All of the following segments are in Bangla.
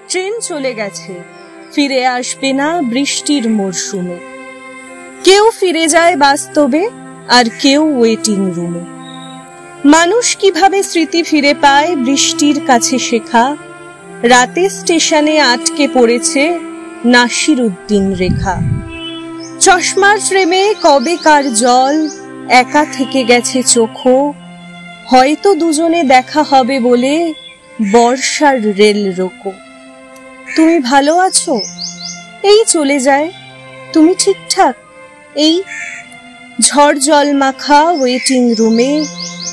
ট্রেন চলে গেছে, ফিরে আসবে না বৃষ্টির মরশুমে। কেউ ফিরে যায় বাস্তবে, আর কেউ ওয়েটিং রুমে। মানুষ কিভাবে স্মৃতি ফিরে পায় বৃষ্টির কাছে শেখা, রাতে স্টেশনে আটকে পড়েছে নাসিরউদ্দিন রেখা। চশমার ফ্রেমে কবেকার জল একা থেকে গেছে চোখো, হয়তো দুজনে দেখা হবে বলে বর্ষার রেল রোকো। তুমি ভালো আছো? এই চলে যায়। তুমি ঠিকঠাক? এই ঝড় জল মাখা ওয়েটিং রুমে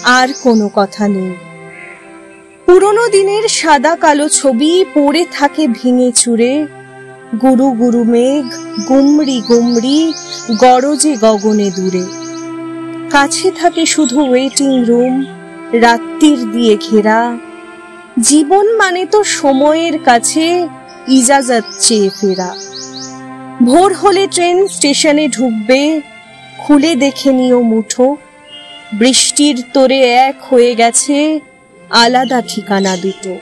আর কোনো কথা নেই। পুরনো দিনের সাদা কালো ছবি পড়ে থাকে ভেঙে চুরে, গুরু গুরু মেঘ গুমড়ি গুমড়ি গরজে গগনে দূরে। কাছে থাকে শুধু ওয়েটিং রুম, রাত্রির দিয়ে ঘেরা। জীবন মানে তো সময়ের কাছে ইজাজত চেয়ে ফেরা। ভোর হলে ট্রেন স্টেশনে ঢুকবে, খুলে দেখে নিও মুঠো, বৃষ্টির তোরে এক হয়ে গেছে আলাদা ঠিকানা দুটো।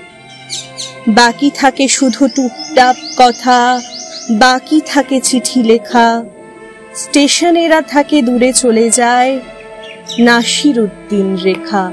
বাকি থাকে শুধু টুকটাক কথা, বাকি থাকে চিঠি লেখা। স্টেশনেরা থাকে দূরে চলে যায় নাসিরউদ্দিন রেখা।